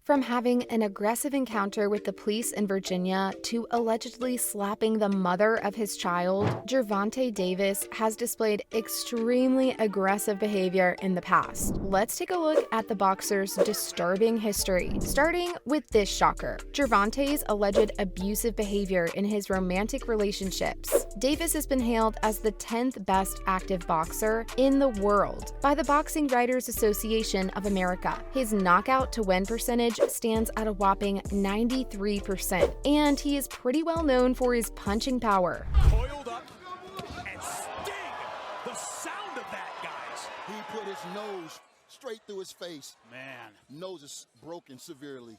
From having an aggressive encounter with the police in Virginia to allegedly slapping the mother of his child, Gervonta Davis has displayed extremely aggressive behavior in the past. Let's take a look at the boxer's disturbing history, starting with this shocker: Gervonta's alleged abusive behavior in his romantic relationships. Davis has been hailed as the 10th best active boxer in the world by the Boxing Writers Association of America. His knockout-to-win percentage stands at a whopping 93%, and he is pretty well known for his punching power. Coiled up and sting! The sound of that, guys! He put his nose straight through his face. Man. Nose is broken severely.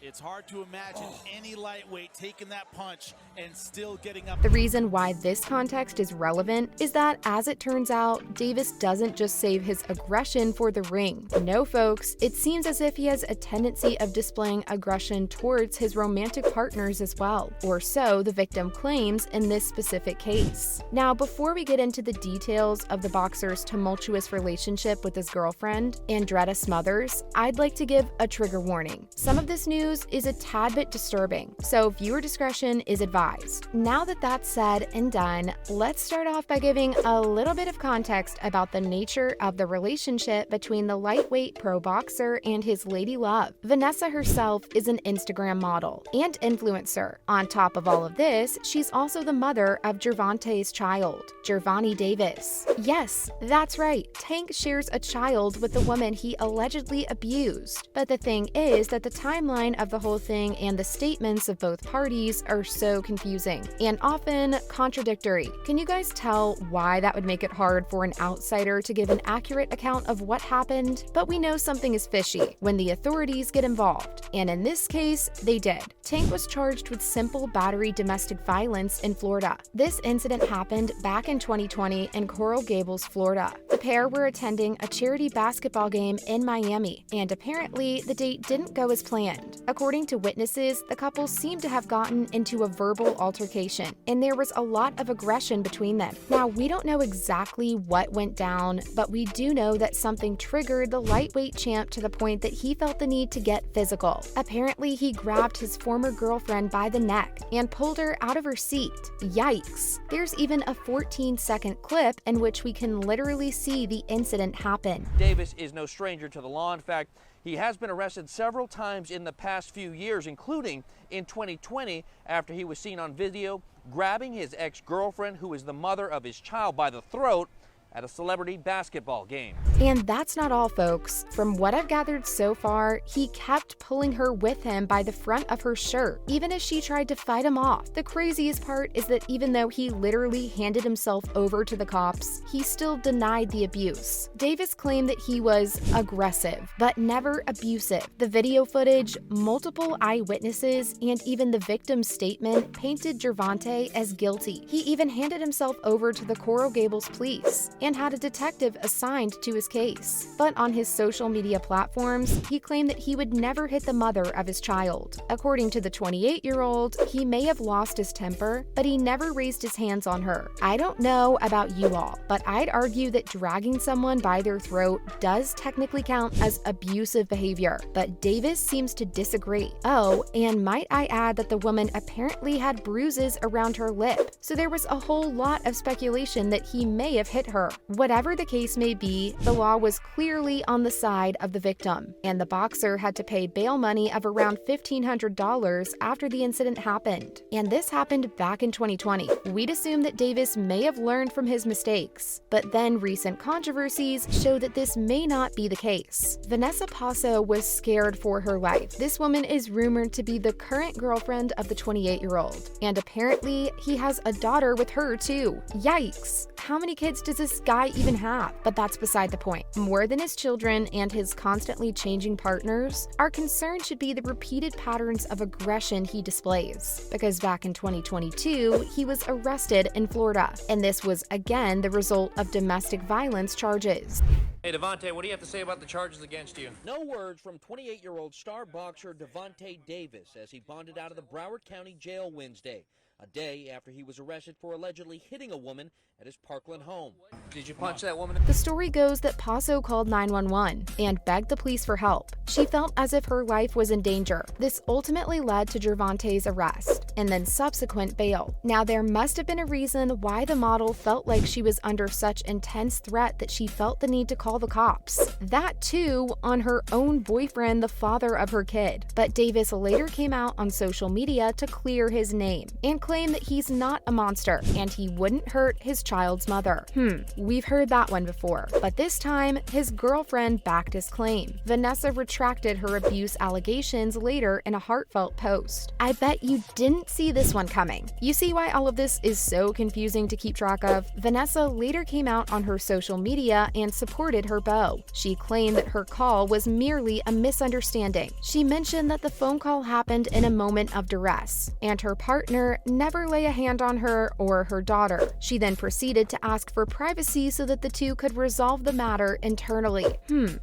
It's hard to imagine any lightweight taking that punch and still getting up. The reason why this context is relevant is that, as it turns out, Davis doesn't just save his aggression for the ring. No, folks, it seems as if he has a tendency of displaying aggression towards his romantic partners as well, or so the victim claims in this specific case. Now, before we get into the details of the boxer's tumultuous relationship with his girlfriend, Andretta Smothers, I'd like to give a trigger warning. Some of this news is a tad bit disturbing, so viewer discretion is advised. Now that that's said and done, let's start off by giving a little bit of context about the nature of the relationship between the lightweight pro boxer and his lady love. Vanessa herself is an Instagram model and influencer. On top of all of this, she's also the mother of Gervonta's child, Gervonta Davis. Yes, that's right, Tank shares a child with the woman he allegedly abused. But the thing is that the timeline of the whole thing and the statements of both parties are so confusing and often contradictory. Can you guys tell why that would make it hard for an outsider to give an accurate account of what happened? But we know something is fishy when the authorities get involved, and in this case, they did. Tank was charged with simple battery domestic violence in Florida. This incident happened back in 2020 in Coral Gables, Florida. The pair were attending a charity basketball game in Miami, and apparently the date didn't go as planned. According to witnesses, the couple seemed to have gotten into a verbal altercation, and there was a lot of aggression between them. Now, we don't know exactly what went down, but we do know that something triggered the lightweight champ to the point that he felt the need to get physical. Apparently, he grabbed his former girlfriend by the neck and pulled her out of her seat. Yikes! There's even a 14-second clip in which we can literally see the incident happen. Davis is no stranger to the law. In fact, he has been arrested several times in the past few years, including in 2020 after he was seen on video grabbing his ex-girlfriend, who is the mother of his child, by the throat at a celebrity basketball game. And that's not all, folks. From what I've gathered so far, he kept pulling her with him by the front of her shirt, even as she tried to fight him off. The craziest part is that even though he literally handed himself over to the cops, he still denied the abuse. Davis claimed that he was aggressive, but never abusive. The video footage, multiple eyewitnesses, and even the victim's statement painted Gervonta as guilty. He even handed himself over to the Coral Gables police and had a detective assigned to his case. But on his social media platforms, he claimed that he would never hit the mother of his child. According to the 28-year-old, he may have lost his temper, but he never raised his hands on her. I don't know about you all, but I'd argue that dragging someone by their throat does technically count as abusive behavior, but Davis seems to disagree. Oh, and might I add that the woman apparently had bruises around her lip, so there was a whole lot of speculation that he may have hit her. Whatever the case may be, the law was clearly on the side of the victim, and the boxer had to pay bail money of around $1,500 after the incident happened. And this happened back in 2020. We'd assume that Davis may have learned from his mistakes, but then recent controversies show that this may not be the case. Vanessa Paso was scared for her life. This woman is rumored to be the current girlfriend of the 28-year-old, and apparently he has a daughter with her too. Yikes! How many kids does this guy even have? But that's beside the point. More than his children and his constantly changing partners, our concern should be the repeated patterns of aggression he displays. Because back in 2022, he was arrested in Florida, and this was again the result of domestic violence charges. Hey, Devontae, what do you have to say about the charges against you? No words from 28-year-old star boxer Gervonta Davis as he bonded out of the Broward County Jail Wednesday. a day after he was arrested for allegedly hitting a woman at his Parkland home. Did you punch that woman? The story goes that Paso called 911 and begged the police for help. She felt as if her life was in danger. This ultimately led to Gervonta's arrest and then subsequent bail. Now, there must have been a reason why the model felt like she was under such intense threat that she felt the need to call the cops. That too, on her own boyfriend, the father of her kid. But Davis later came out on social media to clear his name and claim that he's not a monster and he wouldn't hurt his child's mother. We've heard that one before, but this time his girlfriend backed his claim. Vanessa retracted her abuse allegations later in a heartfelt post. I bet you didn't see this one coming. You see why all of this is so confusing to keep track of? Vanessa later came out on her social media and supported her beau. She claimed that her call was merely a misunderstanding. She mentioned that the phone call happened in a moment of duress, and her partner never lay a hand on her or her daughter. She then proceeded to ask for privacy so that the two could resolve the matter internally.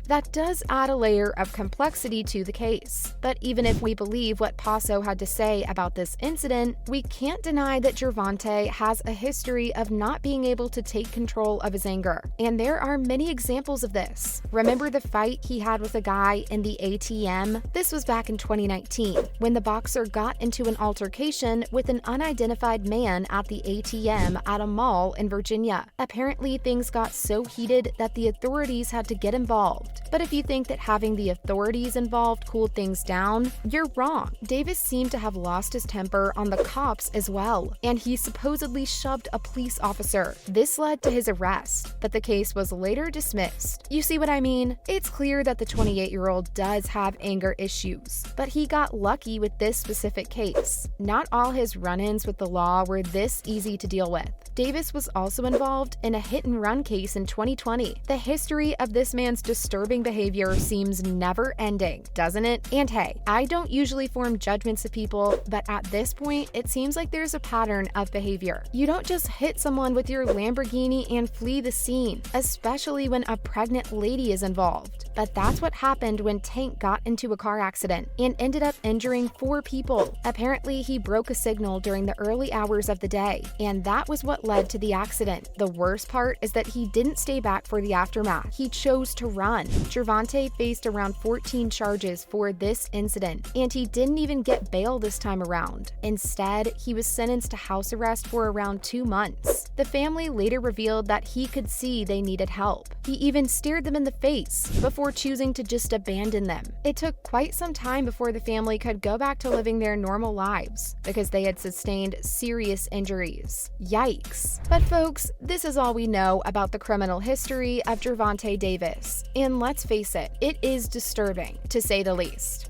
That does add a layer of complexity to the case. But even if we believe what Paso had to say about this incident, we can't deny that Gervonta has a history of not being able to take control of his anger. And there are many examples of this. Remember the fight he had with a guy in the ATM? This was back in 2019, when the boxer got into an altercation with an unidentified man at the ATM at a mall in Virginia. Apparently, things got so heated that the authorities had to get involved. But if you think that having the authorities involved cooled things down, you're wrong. Davis seemed to have lost his temper on the cops as well, and he supposedly shoved a police officer. This led to his arrest, but the case was later dismissed. You see what I mean? It's clear that the 28-year-old does have anger issues, but he got lucky with this specific case. Not all his run-ins with the law were this easy to deal with. Davis was also involved in a hit-and-run case in 2020. The history of this man's disturbing behavior seems never-ending, doesn't it? And hey, I don't usually form judgments of people, but at this point, it seems like there's a pattern of behavior. You don't just hit someone with your Lamborghini and flee the scene, especially when a pregnant lady is involved. But that's what happened when Tank got into a car accident and ended up injuring 4 people. Apparently, he broke a signal during the early hours of the day, and that was what led to the accident. The worst part is that he didn't stay back for the aftermath. He chose to run. Gervonta faced around 14 charges for this incident, and he didn't even get bail this time around. Instead, he was sentenced to house arrest for around 2 months. The family later revealed that he could see they needed help. He even stared them in the face before choosing to just abandon them. It took quite some time before the family could go back to living their normal lives because they had sustained serious injuries. Yikes. But folks, this is all we know about the criminal history of Gervonta Davis. And let's face it, it is disturbing, to say the least.